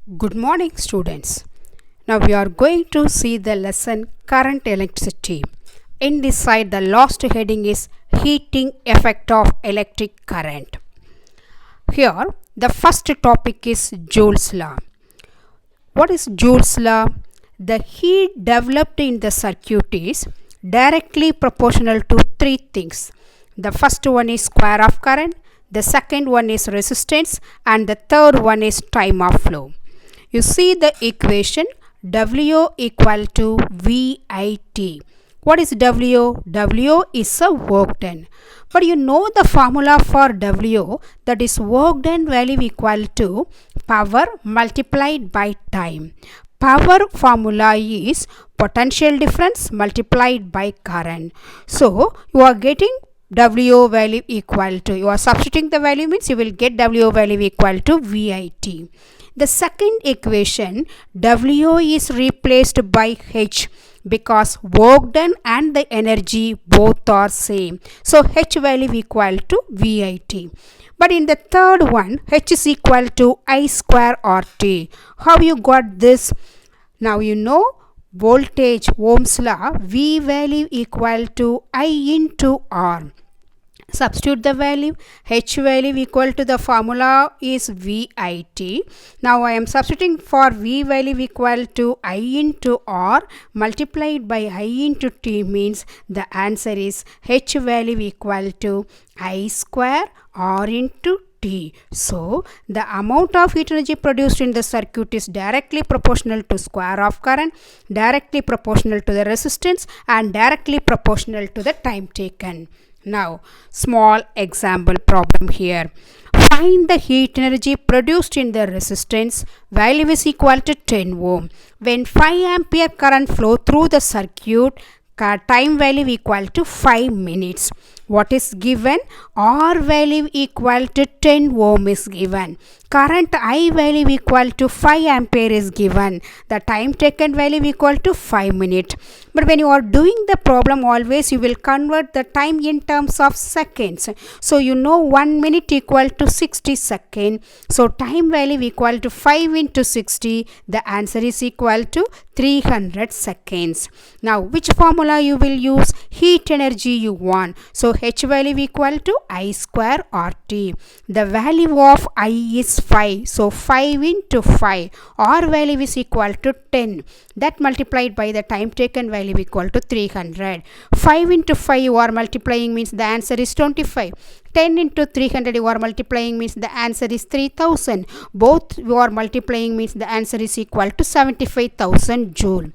Good morning, students. Now we are going to see the lesson current electricity. In this side, the last heading is heating effect of electric current. Here, the first topic is Joule's law. What is Joule's law? The heat developed in the circuit is directly proportional to three things. The first one is square of current, the second one is resistance, and the third one is time of flow. You see the equation W equal to VIT. What is W? W is a work done. But you know the formula for W, that is work done value equal to power multiplied by time. Power formula is potential difference multiplied by current. So you are getting W value equal to, you are substituting the value means you will get W value equal to VIT. The second equation, W is replaced by H because work done and the energy both are same. So H value equal to VIT. But in the third one, H is equal to I square RT. How you got this? Now you know voltage, Ohm's law, V value equal to I into R. Substitute the value, H value equal to the formula is VIT. Now I am substituting for V value equal to I into R multiplied by I into T means the answer is H value equal to I square R into T. So the amount of heat energy produced in the circuit is directly proportional to square of current, directly proportional to the resistance, and directly proportional to the time taken. Now, small example problem here. Find the heat energy produced in the resistance. Value is equal to 10 ohm. When 5 ampere current flow through the circuit, time value equal to 5 minutes. What is given? R value equal to 10 ohm is given. Current I value equal to 5 ampere is given. The time taken value equal to 5 minutes. But when you are doing the problem, always you will convert the time in terms of seconds. So you know 1 minute equal to 60 seconds. So time value equal to 5 into 60. The answer is equal to 300 seconds. Now which formula you will use? Heat energy you want. So H value equal to I square RT. The value of I is 5. So 5 into 5. R value is equal to 10. That multiplied by the time taken value equal to 300. 5 into 5 you are multiplying means the answer is 25. 10 into 300 you are multiplying means the answer is 3000. Both you are multiplying means the answer is equal to 75,000 joule.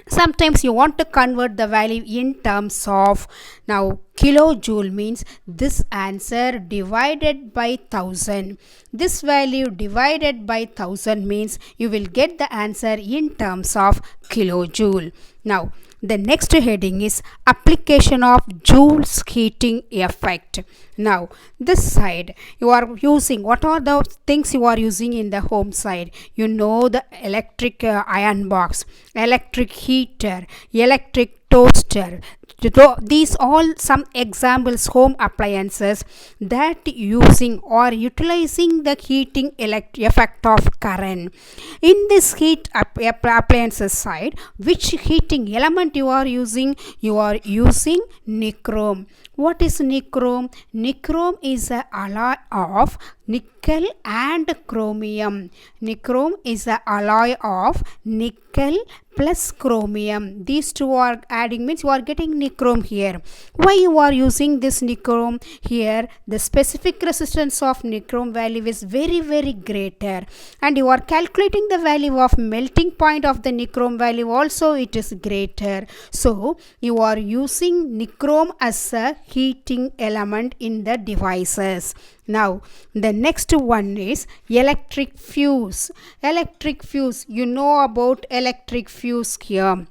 Sometimes you want to convert the value in terms of, now kilojoule means this answer divided by 1000. This value divided by 1000 means you will get the answer in terms of kilojoule. Now the next heading is application of Joule's heating effect. Now this side you are using, what are the things you are using in the home side? You know the electric iron box, electric heater, electric toaster. These all some examples home appliances that using or utilizing the heating effect of current. In this heat appliances side, which heating element you are using? You are using nichrome. What is nichrome? Nichrome is an alloy of nickel and chromium. Nichrome is an alloy of nickel plus chromium. These two are adding means you are getting nichrome here. Why you are using this nichrome? Here the specific resistance of nichrome value is very greater, and you are calculating the value of melting point of the nichrome value also it is greater. So you are using nichrome as a heating element in the devices. Now the next one is electric fuse. Electric fuse, you know about electric fuse here.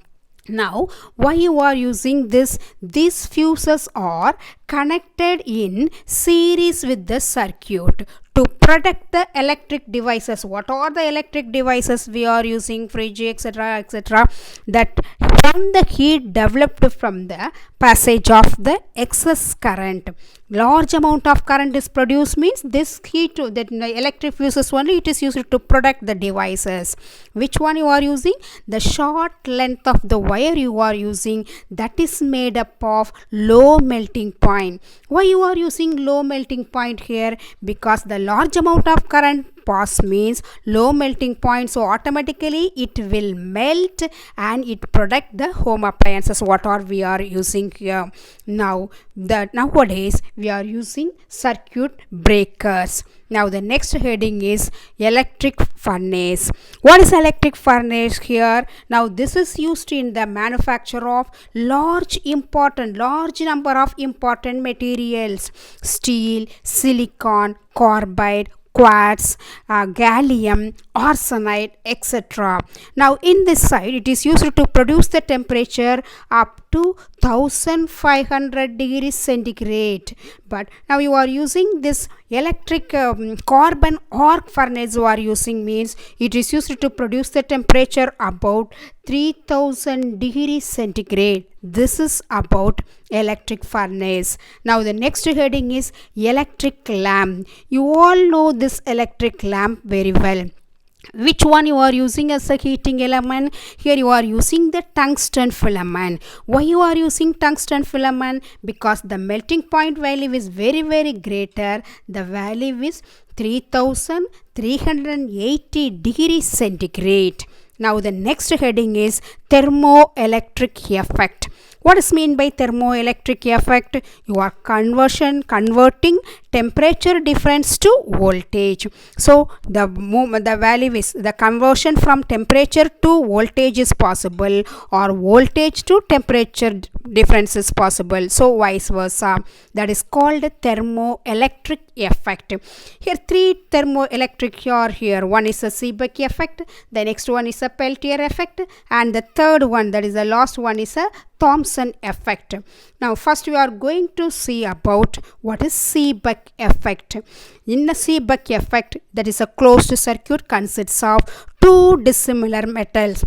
Now why you are using this? These fuses are connected in series with the circuit to protect the electric devices. What are the electric devices we are using? Fridge, etc. That when the heat developed from the passage of the excess current, large amount of current is produced means this heat that electric fuses only it is used to protect the devices. Which one you are using? The short length of the wire you are using, that is made up of low melting point. Why you are using low melting point here? Because the large amount of current pass means low melting point, so automatically it will melt and it protect the home appliances what are we are using here. Now nowadays we are using circuit breakers. Now the next heading is electric furnace. What is electric furnace here? Now this is used in the manufacture of large number of important materials: steel, silicon, carbide, quartz, gallium, arsenide, etc. Now in this side it is used to produce the temperature up to 1500 degrees centigrade. But now you are using this electric carbon arc furnace you are using means it is used to produce the temperature about 3000 degrees centigrade. This is about electric furnace. Now the next heading is electric lamp. You all know this electric lamp very well. Which one you are using as a heating element? Here you are using the tungsten filament. Why you are using tungsten filament? Because the melting point value is very greater. The value is 3380 degrees centigrade. Now the next heading is thermoelectric effect. What is mean by thermoelectric effect? You are converting temperature difference to voltage. So the value is the conversion from temperature to voltage is possible, or voltage to temperature difference is possible. So vice versa. That is called thermoelectric effect. Here three thermoelectric are here. One is a Seebeck effect, the next one is a Peltier effect, and the third one, that is the last one, is a Thomson effect. Now first we are going to see about what is Seebeck effect. In the Seebeck effect, that is a closed circuit consists of two dissimilar metals.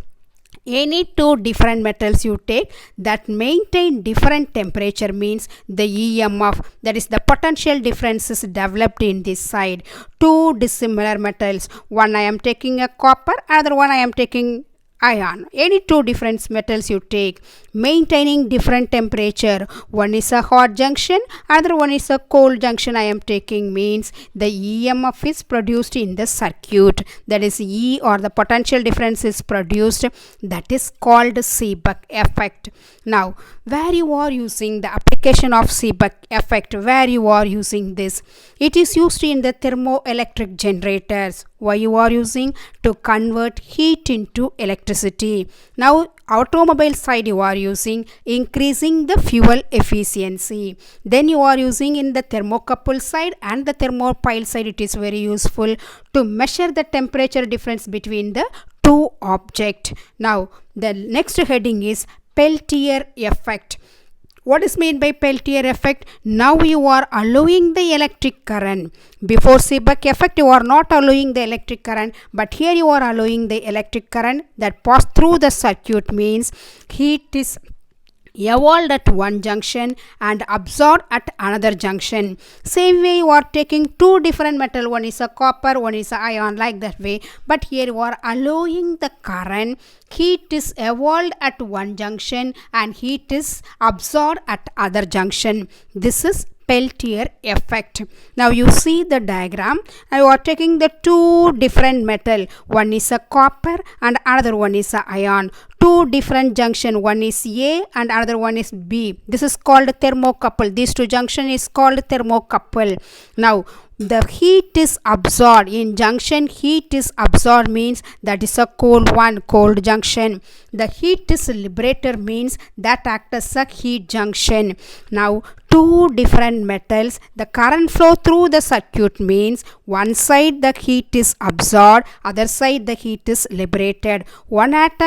Any two different metals you take that maintain different temperature means the EMF, that is the potential differences developed in this side. Two dissimilar metals, one I am taking a copper, another one I am taking iron. Any two different metals you take maintaining different temperature, one is a hot junction, another one is a cold junction I am taking, means the EMF is produced in the circuit, that is E, or the potential difference is produced, that is called Seebeck effect. Now where you are using the application of Seebeck effect, where you are using this? It is used in the thermoelectric generators. Why you are using? To convert heat into electricity. Now automobile side you are using increasing the fuel efficiency. Then you are using in the thermocouple side and the thermopile side, it is very useful to measure the temperature difference between the two objects. Now the next heading is Peltier effect. What is meant by Peltier effect? Now you are allowing the electric current. Before Seebeck effect you are not allowing the electric current, but here you are allowing the electric current that pass through the circuit, means heat is evolved at one junction and absorbed at another junction. Same way you are taking two different metal, one is a copper, one is a iron, like that way, but here you are allowing the current, heat is evolved at one junction and heat is absorbed at other junction. This is Peltier effect. Now you see the diagram. Now you are taking the two different metal, one is a copper and another one is a iron. Two different junction, one is A and another one is B. This is called thermocouple. These two junction is called thermocouple. Now the heat is absorbed in junction, heat is absorbed means that is a cold one, cold junction. The heat is liberated means that act as a heat junction. Now two different metals, the current flow through the circuit means one side the heat is absorbed, other side the heat is liberated. One act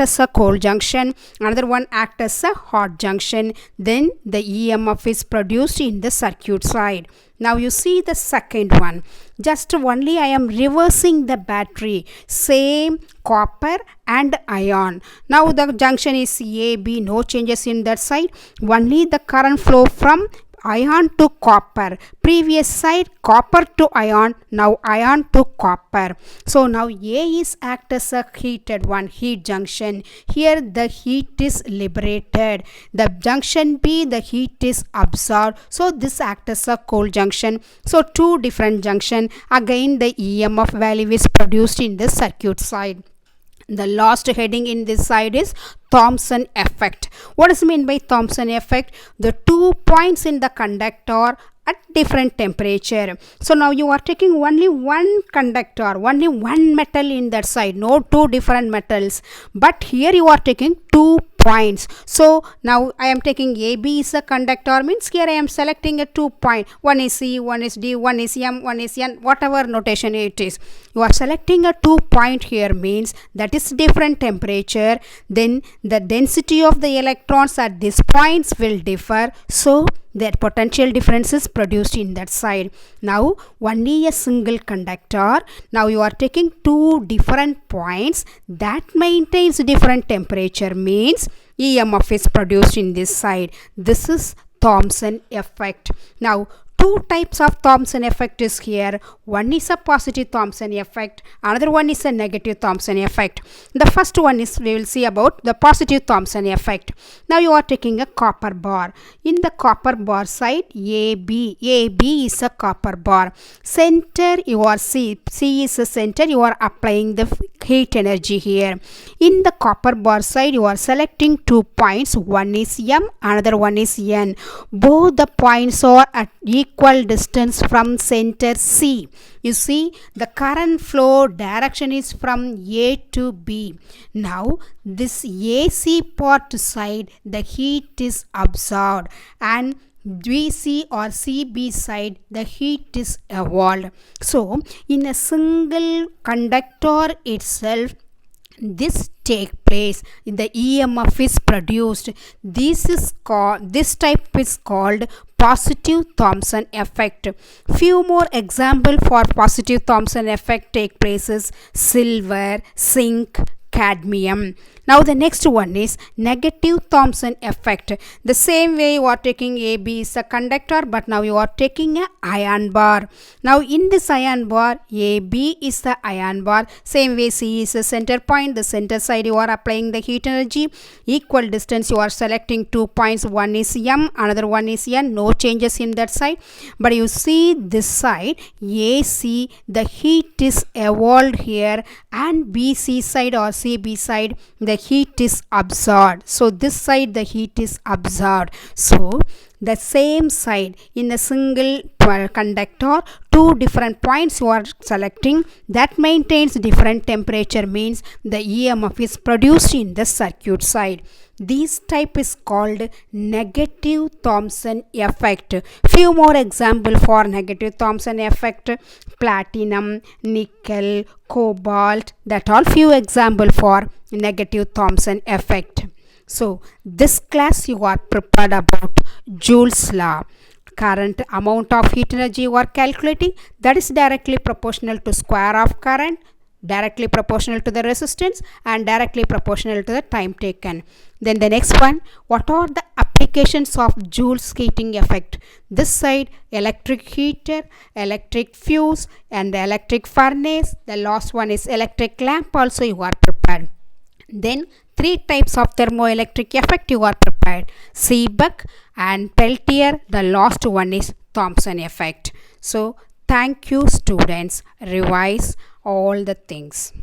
as a cold junction, another one act as a hot junction. Then the EMF is produced in the circuit side. Now you see the second one. Just only I am reversing the battery. Same copper and iron. Now the junction is A, B, no changes in that side. Only the current flow from iron to copper. Previous side copper to iron, now iron to copper. So now A is act as a heated one, heat junction. Here the heat is liberated. The junction B, the heat is absorbed. So this act as a cold junction. So two different junction. Again the EMF value is produced in the circuit side. The last heading in this side is Thomson effect. What does it mean by Thomson effect? The 2 points in the conductor at different temperature. So now you are taking only one conductor, only one metal in that side, no two different metals. But here you are taking 2 points. So now I am taking AB is a conductor, means here I am selecting a 2 point. One is C, one is D, one is M, one is N, whatever notation it is. You are selecting a 2 point here, means that is different temperature. Then the density of the electrons at these points will differ. So their potential difference is produced in that side. Now only a single conductor. Now you are taking two different points that maintains different temperature, means EMF is produced in this side. This is Thomson effect. Now two types of Thomson effect is here. One is a positive Thomson effect, another one is a negative Thomson effect. The first one is, we will see about the positive Thomson effect. Now you are taking a copper bar. In the copper bar side, AB is a copper bar. Center you are C is a center, you are applying the heat energy here. In the copper bar side, you are selecting 2 points, one is M, another one is N. Both the points are at equal distance from center C. You see the current flow direction is from A to B. Now this AC part side, the heat is absorbed, and BC or CB side, the heat is evolved. So in a single conductor itself, this take place, the EMF is produced. This type is called positive Thomson effect. Few more example for positive Thomson effect take places: silver, zinc, cadmium. Now the next one is negative Thomson effect. The same way you are taking AB is a conductor, but now you are taking a iron bar. Now in this iron bar, AB is the iron bar. Same way C is the center point. The center side you are applying the heat energy. Equal distance you are selecting 2 points. One is M, another one is N. No changes in that side. But you see this side, AC, the heat is evolved here, and BC side or CB side, the heat is absorbed. So this side the heat is absorbed. So the same side in a single conductor, two different points you are selecting that maintains different temperature, means the EMF is produced in the circuit side. This type is called negative Thomson effect. Few more example for negative Thomson effect: platinum, nickel, cobalt. That all few example for negative Thomson effect. So this class you are prepared about Joule's law. Current amount of heat energy you are calculating, that is directly proportional to square of current, directly proportional to the resistance, and directly proportional to the time taken. Then the next one, what are the applications of Joule's heating effect? This side, electric heater, electric fuse, and the electric furnace. The last one is electric lamp also you are prepared. Then three types of thermoelectric effect you are prepared: Seebeck and Peltier. The last one is Thomson effect. So thank you students. Revise all the things.